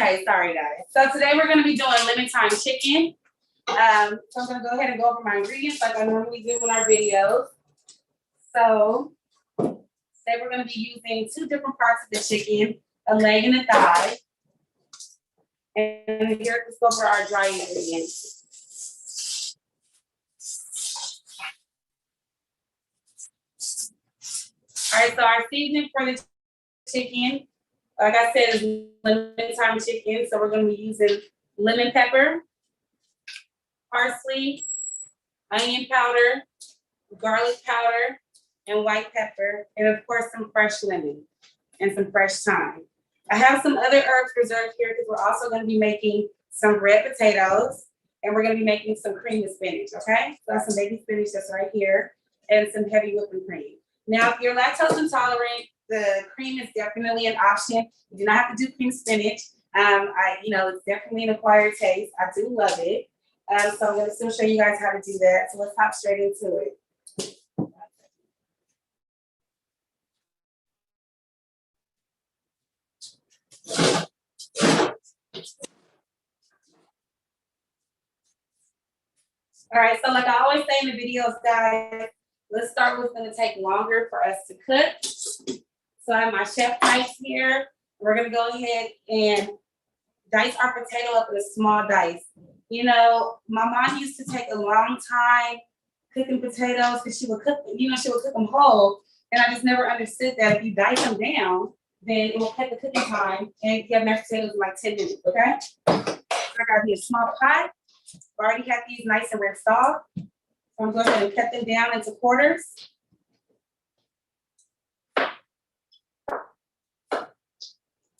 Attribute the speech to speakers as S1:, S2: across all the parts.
S1: Okay, sorry guys. So today we're gonna be doing lemon thyme chicken. So I'm gonna go ahead and go over my ingredients like I normally do in our videos. So today we're gonna be using 2 different parts of the chicken, a leg and a thigh. And here, let's go over our dry ingredients. All right, so our seasoning for the chicken, like I said, is lemon thyme chicken. So we're gonna be using lemon pepper, parsley, onion powder, garlic powder, and white pepper, and of course some fresh lemon and some fresh thyme. I have some other herbs reserved here because we're also going to be making some red potatoes, and we're going to be making some cream of spinach, okay? So that's some baby spinach that's right here, and some heavy whipping cream. Now, if you're lactose intolerant, the cream is definitely an option. You do not have to do cream spinach. It's definitely an acquired taste. I do love it. So I'm going to still show you guys how to do that. So let's hop straight into it. All right, so like I always say in the videos, guys, let's start with what's going to take longer for us to cook. So I have my chef knife here. We're going to go ahead and dice our potato up in a small dice. You know, my mom used to take a long time cooking potatoes because she would cook them whole. And I just never understood that if you dice them down, then it will cut the cooking time. And you have mashed potatoes in like 10 minutes, okay? So I got here a small pot. I already have these nice and rinsed off. So I'm going to go ahead and cut them down into quarters.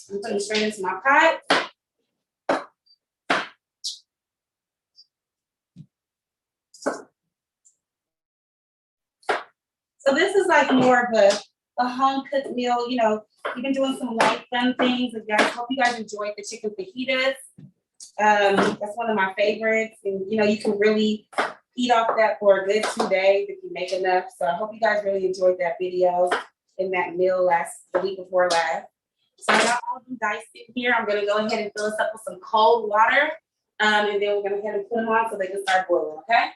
S1: I'm putting straight into my pot. So this is like more of a home cooked meal. You know, you've been doing some light fun things. I hope you guys enjoyed the chicken fajitas. That's one of my favorites. And you know, you can really eat off that for a good 2 days if you make enough. So I hope you guys really enjoyed that video and that meal the week before last. So I got all of them diced in here. I'm gonna go ahead and fill this up with some cold water. And then we're gonna go ahead and put them on so they can start boiling, okay?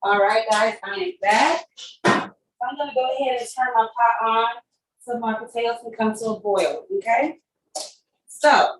S1: All right, guys, I am back. I'm gonna go ahead and turn my pot on so my potatoes can come to a boil, okay? So,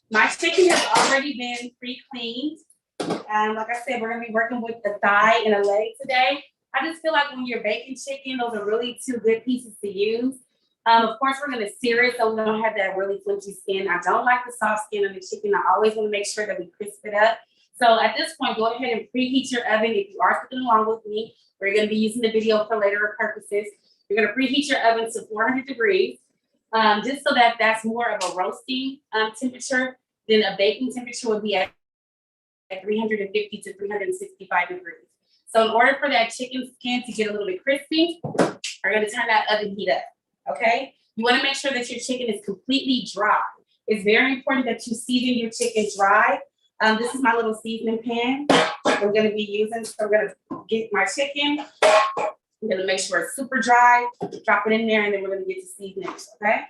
S1: my chicken has already been pre-cleaned. Like I said, we're gonna be working with the thigh and a leg today. I just feel like when you're baking chicken, those are really 2 good pieces to use. Of course, we're gonna sear it so we don't have that really flinchy skin. I don't like the soft skin of the chicken. I always wanna make sure that we crisp it up. So at this point, go ahead and preheat your oven. If you are cooking along with me, we're going to be using the video for later purposes. You're going to preheat your oven to 400 degrees, just so that that's more of a roasting temperature than a baking temperature would be at 350 to 365 degrees. So in order for that chicken skin to get a little bit crispy, we're going to turn that oven heat up, okay? You want to make sure that your chicken is completely dry. It's very important that you season your chicken dry. This is my little seasoning pan I'm going to be using. So I'm going to get my chicken. I'm going to make sure it's super dry. Drop it in there, and then we're going to get to seasoning, okay?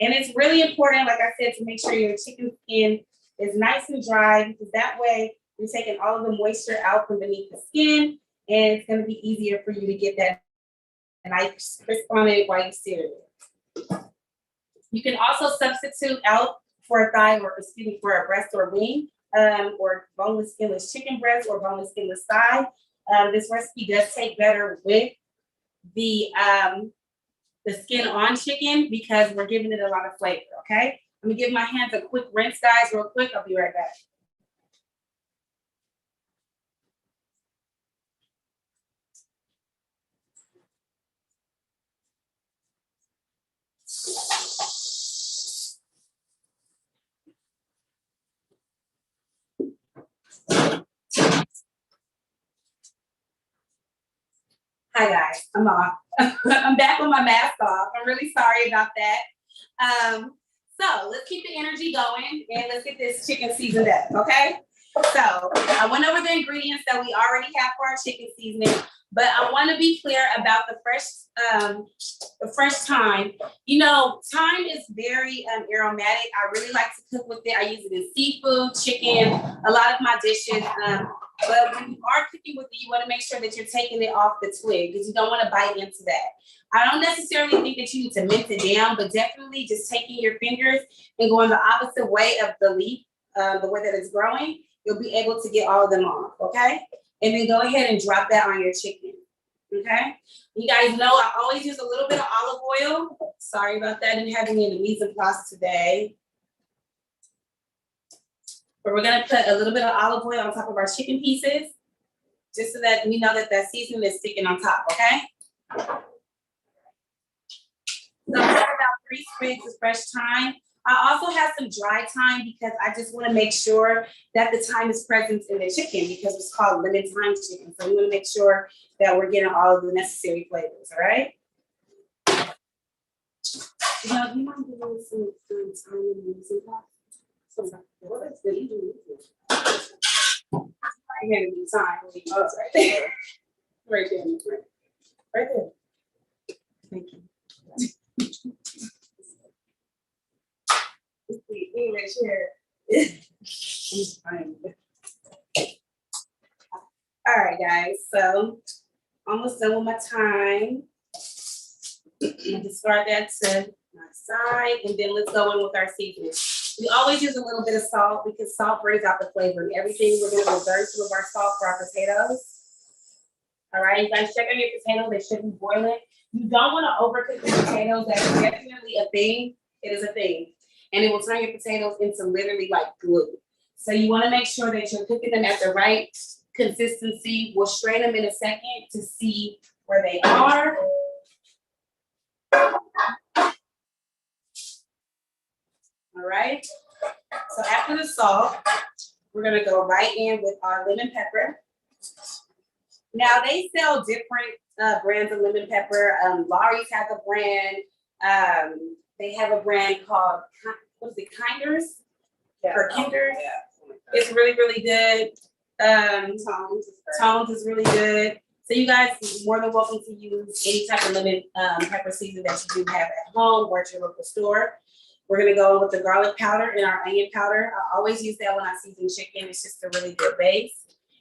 S1: And it's really important, like I said, to make sure your chicken skin is nice and dry, because that way you're taking all of the moisture out from beneath the skin, and it's going to be easier for you to get that nice crisp on it while you sear it. You can also substitute out for a thigh for a breast or wing, or boneless skinless chicken breast or boneless skinless thigh. This recipe does take better with the skin on chicken because we're giving it a lot of flavor, okay? Let me give my hands a quick rinse, guys, real quick. I'll be right back. Hi guys, I'm off. I'm back with my mask off. I'm really sorry about that. So let's keep the energy going and let's get this chicken seasoned up, okay? So I went over the ingredients that we already have for our chicken seasoning, but I want to be clear about the fresh thyme. You know, thyme is very aromatic. I really like to cook with it. I use it in seafood, chicken, a lot of my dishes. But when you are cooking with it, you want to make sure that you're taking it off the twig because you don't want to bite into that. I don't necessarily think that you need to mince it down, but definitely just taking your fingers and going the opposite way of the leaf, the way that it's growing, you'll be able to get all of them off, okay? And then go ahead and drop that on your chicken, okay? You guys know I always use a little bit of olive oil. Sorry about that, and having it in the mise en place today. But we're gonna put a little bit of olive oil on top of our chicken pieces, just so that we know that that seasoning is sticking on top, okay? So I have about 3 sprigs of fresh thyme. I also have some dry thyme because I just want to make sure that the thyme is present in the chicken because it's called lemon thyme chicken. So we want to make sure that we're getting all of the necessary flavors, all right? Now, do you mind giving me some thyme and using that? What is the eating? I had to be time. Oh, it's right there. Right there. Right there. Thank you. All right, guys. So almost done with my thyme. I'm gonna discard that to my side, and then let's go in with our seasoning. We always use a little bit of salt because salt brings out the flavor and everything. We're gonna reserve some of our salt for our potatoes. All right, you guys check on your potatoes. They shouldn't be boiling. You don't want to overcook your potatoes. That's definitely a thing. It is a thing. And it will turn your potatoes into literally like glue. So you want to make sure that you're cooking them at the right consistency. We'll strain them in a second to see where they are. All right. So after the salt, we're going to go right in with our lemon pepper. Now they sell different brands of lemon pepper. Lawry's has a brand. They have a brand called, what is it, Kinders? Yeah, or Kinders. Yeah. It's really, really good. Tones is really good. So you guys are more than welcome to use any type of lemon pepper season that you do have at home or at your local store. We're gonna go with the garlic powder and our onion powder. I always use that when I season chicken. It's just a really good base.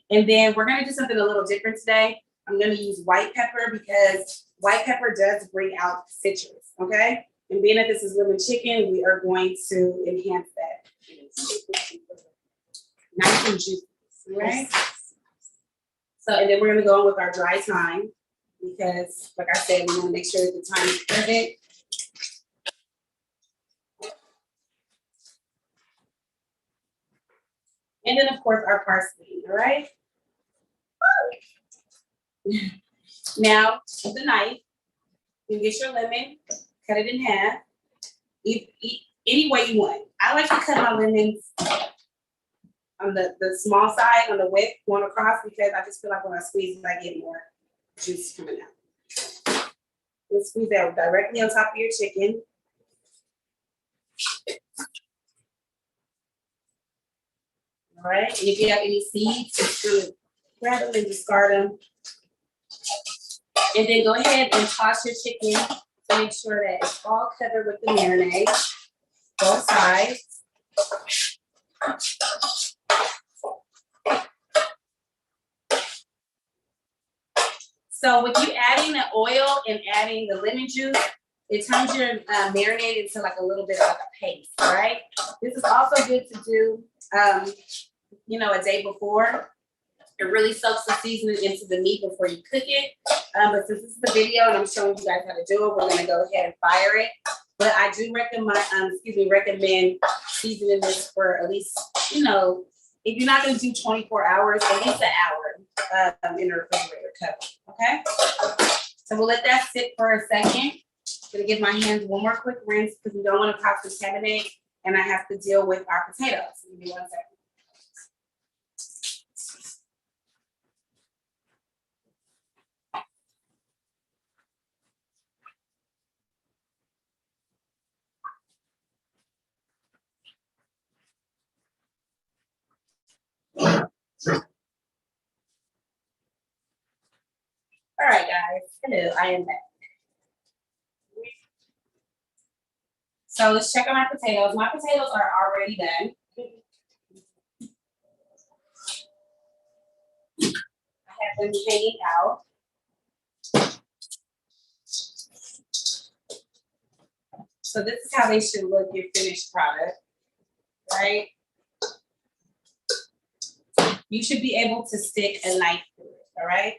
S1: And then we're gonna do something a little different today. I'm gonna use white pepper because white pepper does bring out citrus, okay? And being that this is lemon chicken, we are going to enhance that. Nice and juicy, right? So, and then we're gonna go in with our dry thyme because, like I said, we wanna make sure that the thyme is present. And then, of course, our parsley, all right? Now, with the knife, you get your lemon, cut it in half, any way you want. I like to cut my lemons on the small side, on the width, going across, because I just feel like when I squeeze it, I get more juice coming out. Let's squeeze that directly on top of your chicken. All right, and if you have any seeds, just good. Grab them and discard them. And then go ahead and toss your chicken to make sure that it's all covered with the marinade, both sides. So with you adding the oil and adding the lemon juice, it turns your marinade into like a little bit of like a paste, all right? This is also good to do, you know, a day before. It really soaks the seasoning into the meat before you cook it. But since this is the video and I'm showing you guys how to do it, we're gonna go ahead and fire it. But I do recommend seasoning this for at least, you know, if you're not gonna do 24 hours, at least an hour in the refrigerator cover, okay? So we'll let that sit for a second. Gonna give my hands one more quick rinse because we don't want to cross-contaminate and I have to deal with our potatoes. Give me 1 second. guys. Hello, I am back. So let's check on my potatoes. My potatoes are already done. I have them hanging out. So this is how they should look, your finished product, right? You should be able to stick a knife through it, all right?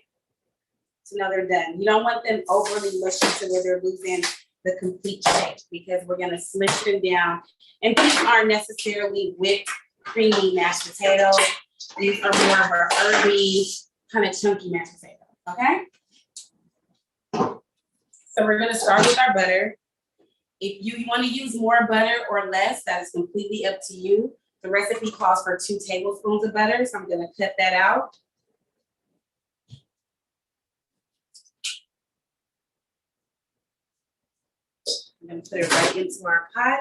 S1: So now they're done. You don't want them overly mushy to where they're losing the complete shape because we're gonna smush them down. And these aren't necessarily whipped, creamy mashed potatoes. These are more of our herby, kind of chunky mashed potatoes, okay? So we're gonna start with our butter. If you want to use more butter or less, that is completely up to you. The recipe calls for 2 tablespoons of butter, so I'm gonna cut that out. I'm gonna put it right into our pot.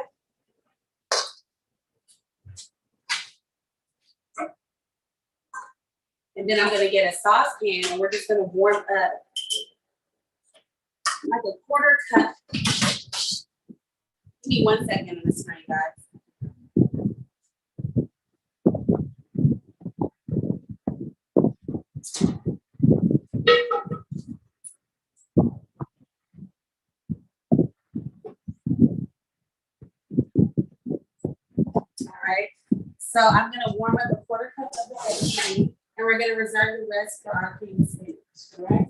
S1: And then I'm gonna get a saucepan and we're just gonna warm up like a 1/4 cup. Give me 1 second on the screen, guys. All right. So I'm gonna warm up a 1/4 cup of the heavy cream, and we're gonna reserve the rest for our cream sandwich. All right.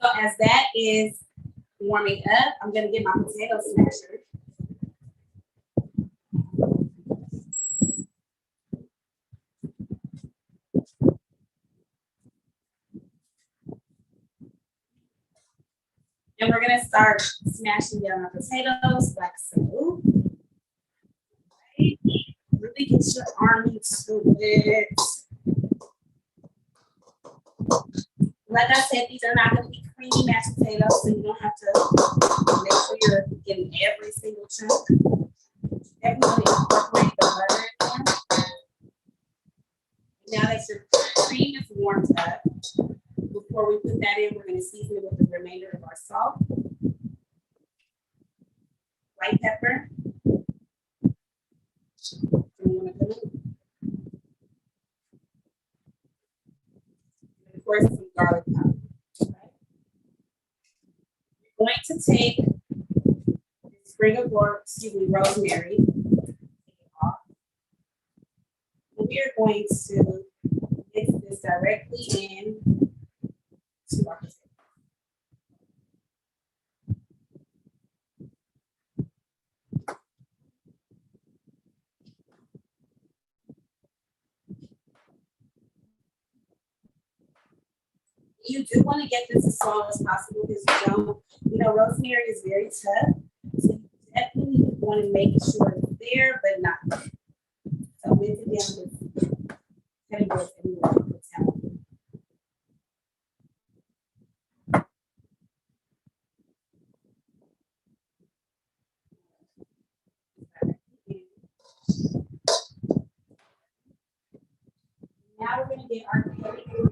S1: So as that is warming up, I'm gonna get my potato smasher. And we're gonna start smashing down our potatoes like so. Right. Really get your arm into it. Like I said, these are not gonna be creamy mashed potatoes, so you don't have to make sure you're getting every single chunk. Definitely incorporate the butter in there. Now that your cream is warmed up, before we put that in, we're gonna season it with the remainder of our salt, white pepper, and of course some garlic powder. Okay? We're going to take a sprig of rosemary. And we are going to mix this directly in to our potato. You do want to get this as small as possible because rosemary is very tough. So you definitely want to make sure it's there, but not there. So mix it down with cutting boards everywhere on the towel. Now we're going to get our heavy cream.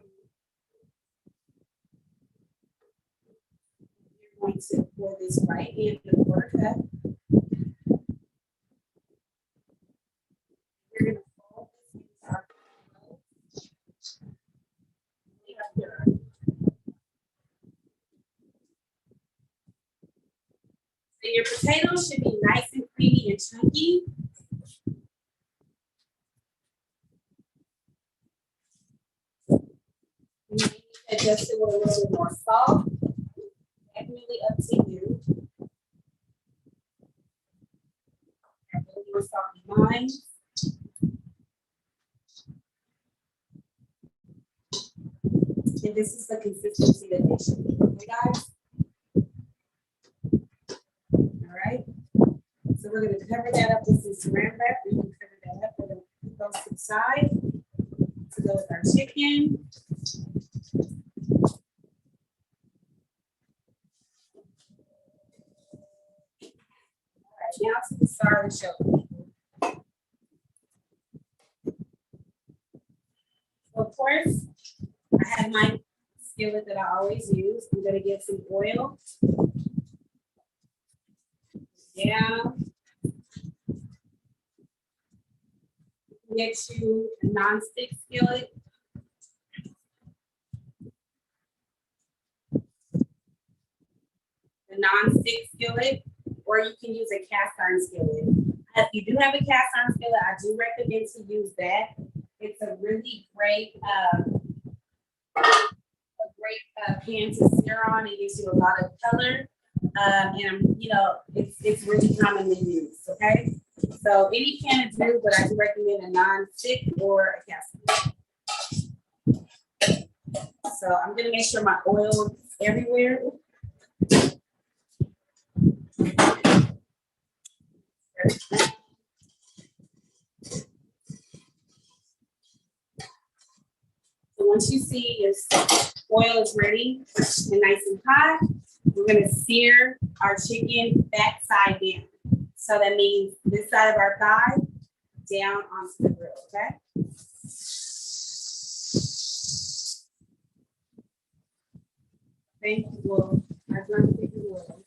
S1: We're going to pour this right in the 1/4 cup. We're going to fold this into our so your potatoes should be nice and creamy and chunky. You may need to adjust it with a little bit more salt. Definitely up to you. Have a little more salty lines. And this is the consistency that they should be, okay, guys? All right. So we're gonna cover that up with some saran wrap. We can cover that up. We're gonna put those to the side to go with our chicken. All right, now to the star of the show. Of course, I have my skillet that I always use. I'm gonna get some oil. Down. Get you a non-stick skillet. The non-stick skillet, or you can use a cast iron skillet. If you do have a cast iron skillet, I do recommend to use that. It's a really great, pan to sear on. It gives you a lot of color, and you know it's really commonly used. Okay, so any pan is good, but I do recommend a non-stick or a cast iron. So I'm gonna make sure my oil is everywhere. So once you see your oil is ready and nice and hot, we're gonna sear our chicken back side down. So that means this side of our thigh down onto the grill, okay? Thank you, Will. I've learned to do well.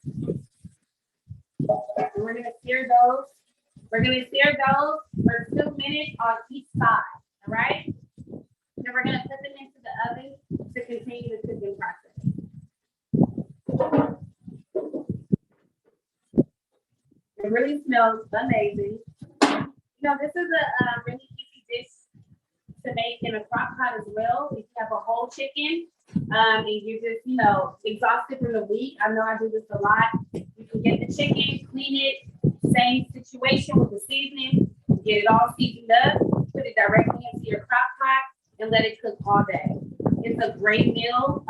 S1: And we're gonna sear those. We're gonna sear those for 2 minutes on each side, all right? Then we're gonna put them into the oven to continue the cooking process. It really smells amazing. You know, this is a really easy dish to make in a crock pot as well. If you have a whole chicken and you're just, you know, exhausted from the week. I know I do this a lot. You can get the chicken, clean it, same situation with the seasoning, get it all seasoned up, put it directly into your crock pot and let it cook all day. It's a great meal.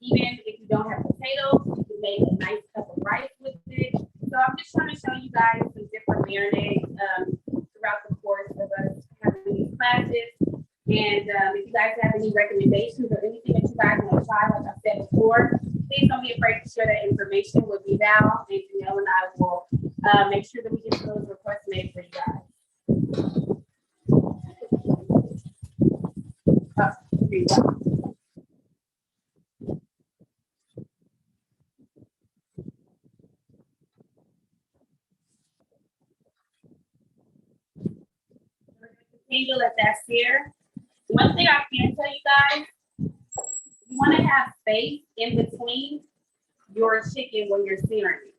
S1: Even if you don't have potatoes, you can make a nice cup of rice with it. So I'm just trying to show you guys some different marinades throughout the course of us having these classes. And if you guys have any recommendations or anything that you guys want to try, like I said before, please don't be afraid to share that information with me, Val, and Janelle, and I will make sure that we get those requests made for you guys. Here you go. Continue to let that sear. One thing I can tell you guys, you want to have space in between your chicken when you're searing it.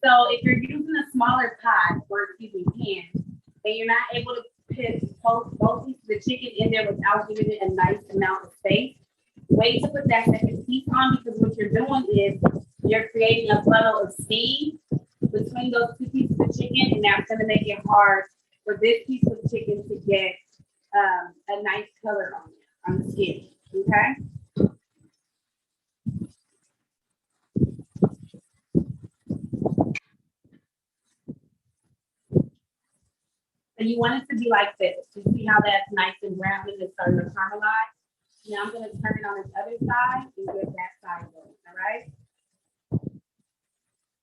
S1: So if you're using a smaller pot or pan, and you're not able to put both pieces of the chicken in there without giving it a nice amount of space, wait to put that second piece on, because what you're doing is you're creating a funnel of steam between those two pieces of chicken, and that's going to make it hard for this piece of chicken to get a nice color on the skin. Okay. So you want it to be like this. You see how that's nice and brown and it's starting to caramelize? Now I'm going to turn it on this other side and get that side going. All right.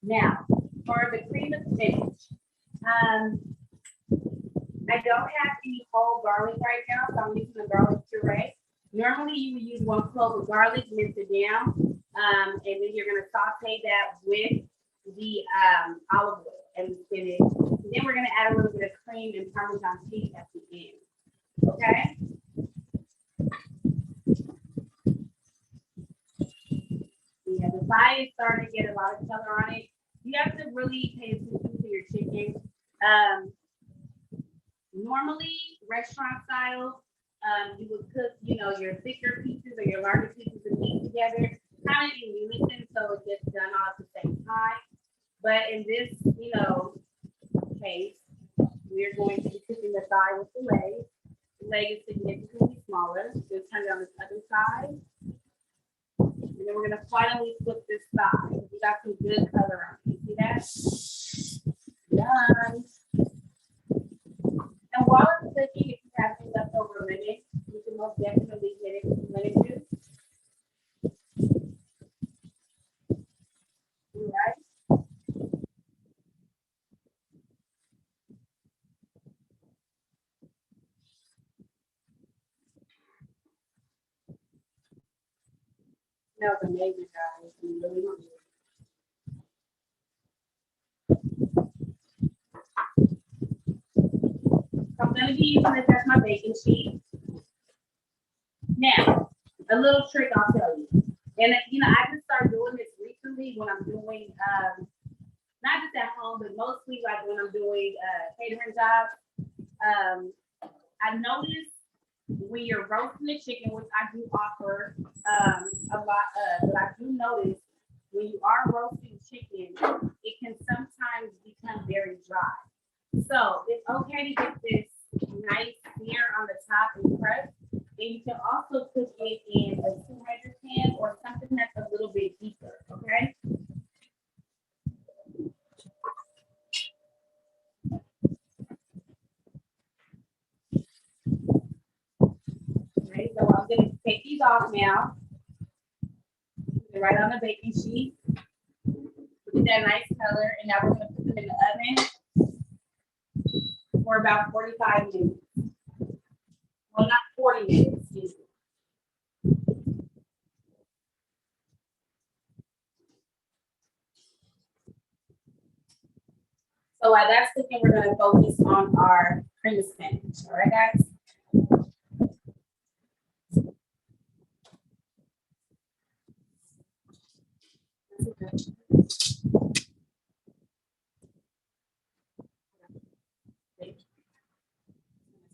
S1: Now for the cream of spinach. I don't have any whole garlic right now, so I'm using a garlic puree. Normally, you would use 1 clove of garlic, mince it down, and then you're going to saute that with the olive oil and spinach. And then we're going to add a little bit of cream and Parmesan cheese at the end. Okay? Yeah, the side is starting to get a lot of color on it. You have to really pay attention to your chicken. Normally, restaurant style, you would cook, you know, your thicker pieces or your larger pieces of meat together, kind of in unison, so it gets done all at the same time. But in this, you know, case, we're going to be cooking the thigh with the leg. The leg is significantly smaller. So turn it on this other side. And then we're going to finally flip this thigh. We got some good color on it. You see that? done. And while it's cooking, if you have any leftover lemon, you can most definitely get it from lemon juice. All right. Smells amazing, guys. You really want to. I'm gonna be using this as my baking sheet. Now, a little trick I'll tell you. And you know, I just started doing this recently when I'm doing not just at home, but mostly like when I'm doing catering jobs. I noticed when you're roasting the chicken, which I do offer a lot of, but I do notice when you are roasting chicken, it can sometimes become very dry. So it's okay to get this nice sear on the top and crust. And you can also cook it in a 200 pan or something that's a little bit deeper, okay? Okay, so I'm gonna take these off now. Put it right on the baking sheet. Get that nice color, and now we're gonna put them in the oven for about 45 minutes. Well, not 40 minutes, excuse me. So while that's cooking, we're gonna focus on our cream of spinach. All right, guys?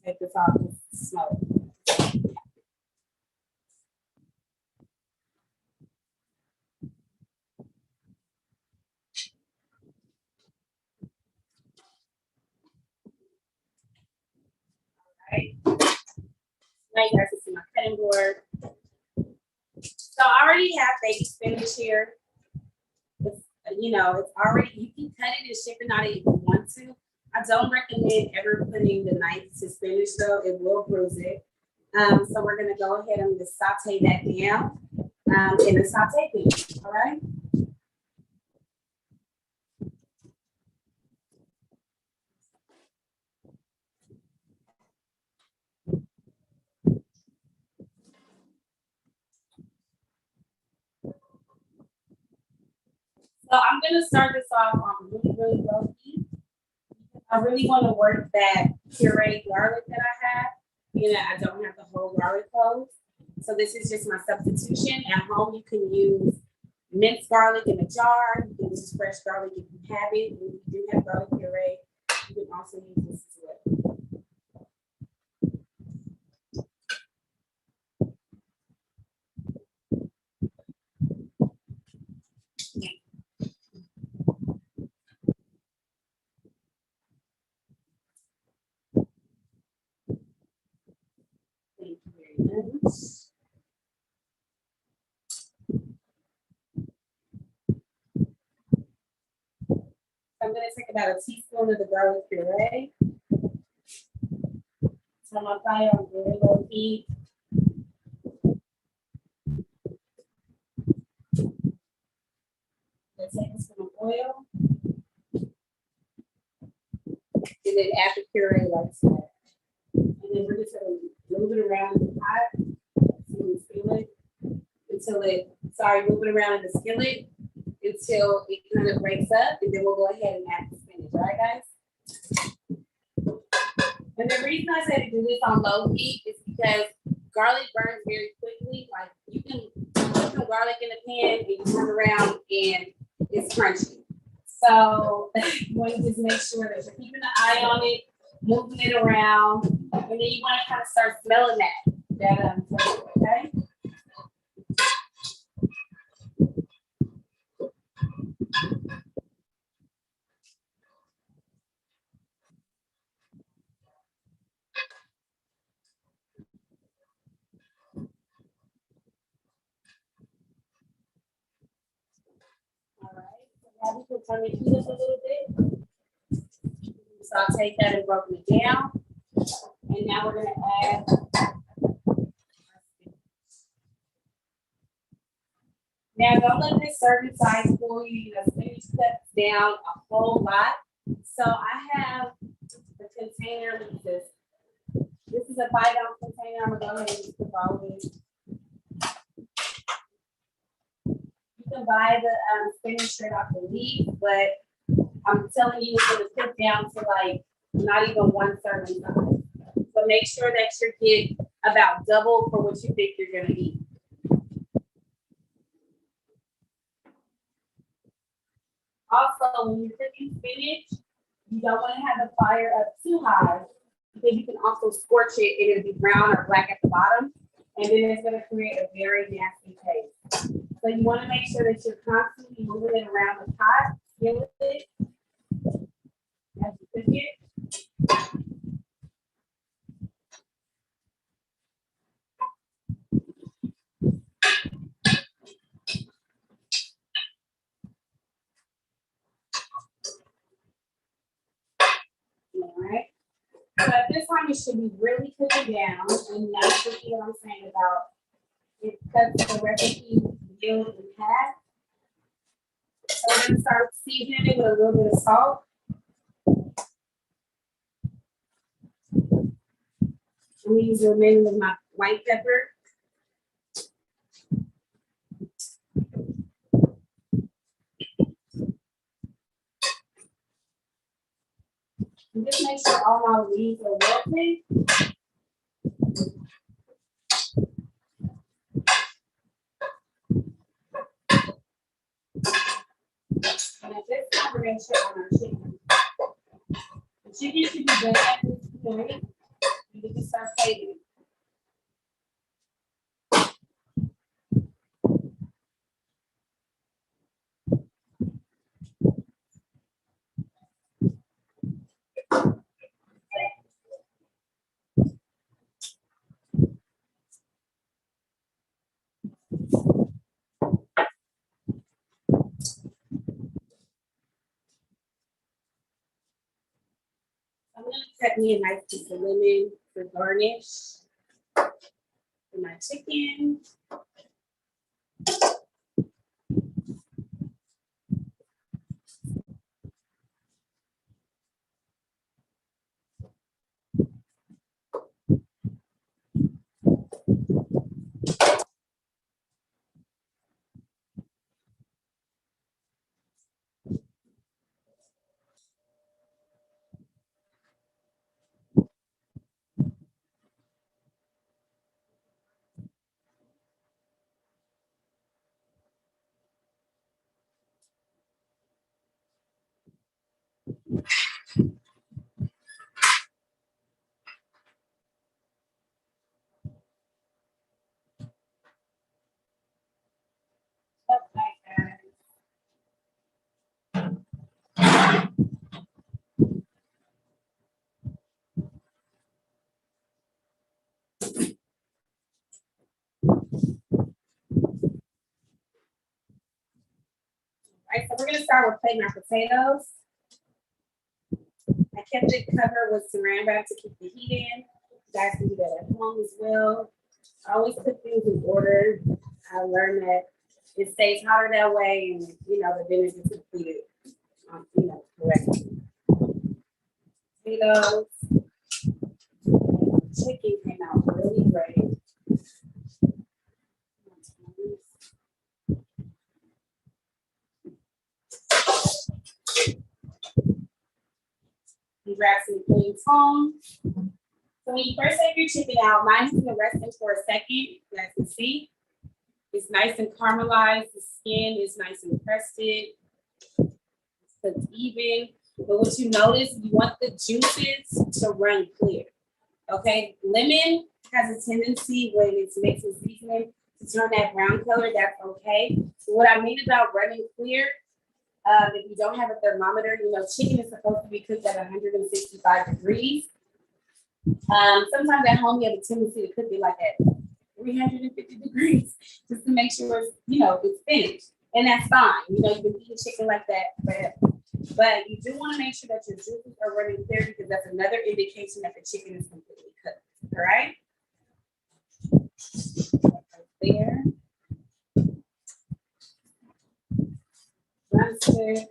S1: Take this off and smell it. Right. Now you guys can see my cutting board. So I already have baby spinach here. It's, you know, it's already, you can cut it and ship it out if you want to. I don't recommend ever putting the knife to spinach though, it will bruise it. So we're gonna go ahead and just saute that down in the saute pan, all right? So I'm gonna start this off on really, really low heat. I really want to work that pureed garlic that I have. You know, I don't have the whole garlic cloves. So this is just my substitution. At home, you can use minced garlic in a jar. You can use fresh garlic if you have it. If you do have garlic puree, you can also use this as well. Thank you very much. I'm going to take about a teaspoon of the garlic puree. Turn my fire on very low heat. A tablespoon of oil. And then add the puree like that. And then we're just going to move it around in the pot move it around in the skillet until it kind of breaks up, and then we'll go ahead and add the spinach. All right, guys? And the reason I said to do this on low heat is because garlic burns very quickly. Like you can put some garlic in the pan and you turn around and it's crunchy. So you want to just make sure that you're keeping an eye on it, moving it around, and then you want to kind of start smelling that okay? All right. So now we can turn the heat up a little bit. sauteed that and broken it down. And now we're gonna add. Now don't let this serving size fool you. You know, spinach cuts down a whole lot. So I have the container with this. This is a 5-ounce container. I'm gonna go ahead and just put all of it. You can buy the spinach straight off the leaf, but I'm telling you, it's gonna cook down to like not even 1 serving size. So make sure that you get about double for what you think you're gonna eat. Also, when you're cooking spinach, you don't want to have the fire up too high because you can also scorch it and it'll be brown or black at the bottom, and then it's going to create a very nasty taste. So you want to make sure that you're constantly moving it around the pot, deal with it as you cook it. All right. So at this time, it should be really cooking down, and that's what I'm saying about it cuts the recipe yield in half. So we're going to start seasoning it with a little bit of salt. I'm going to use the remainder of my white pepper. And just make sure all my leaves are wilted. And at this time, we're going to check on our chicken. The chicken should be done at this point. You can just start plating it. I'm going to cut me a nice piece of lemon for garnish for my chicken. Right, so we're going to start with plating our potatoes. I kept it covered with saran wrap to keep the heat in. You guys can do that at home as well. I always put things in order. I learned that it stays hotter that way, and you know the dinner is completed, you know, correctly. Potatoes, chicken came out really great. You grab some clean foam. So when you first take your chicken out, mine is gonna rest in for a second. You guys can see. It's nice and caramelized. The skin is nice and crusted. It's even. But what you notice, you want the juices to run clear. Okay, lemon has a tendency when it's mixed with seasoning to turn that brown color. That's okay. So what I mean about running clear, if you don't have a thermometer, you know, chicken is supposed to be cooked at 165 degrees. Sometimes at home you have a tendency to cook it like at 350 degrees just to make sure it's, you know, it's finished. And that's fine. You know, you can eat chicken like that forever. But you do want to make sure that your juices are running clear because that's another indication that the chicken is completely cooked. All right. There. Drumstick.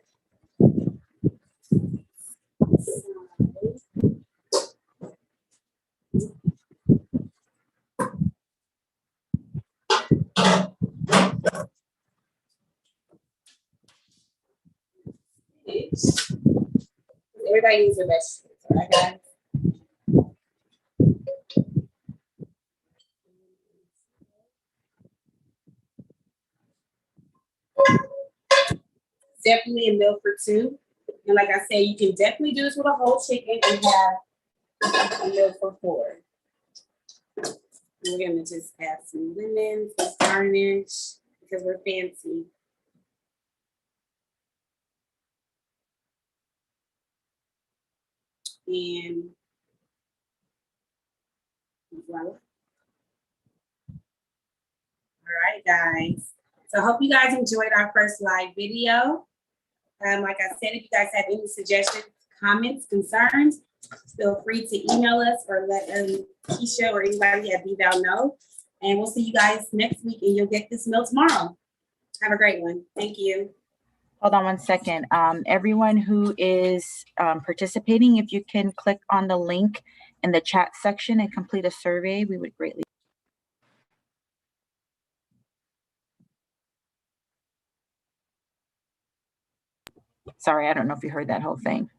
S1: Everybody needs their vegetables, all right, guys? Definitely a meal for two. And like I said, you can definitely do this with a whole chicken and have a meal for four. And we're gonna just add some lemons, some garnish, because we're fancy. And voila. All right, guys. So I hope you guys enjoyed our first live video. Like I said, if you guys have any suggestions, comments, concerns, feel free to email us or let Keisha or anybody at BVAL know. And we'll see you guys next week and you'll get this meal tomorrow. Have a great one. Thank you.
S2: Hold on one second. Everyone who is participating, if you can click on the link in the chat section and complete a survey, we would greatly. Sorry, I don't know if you heard that whole thing.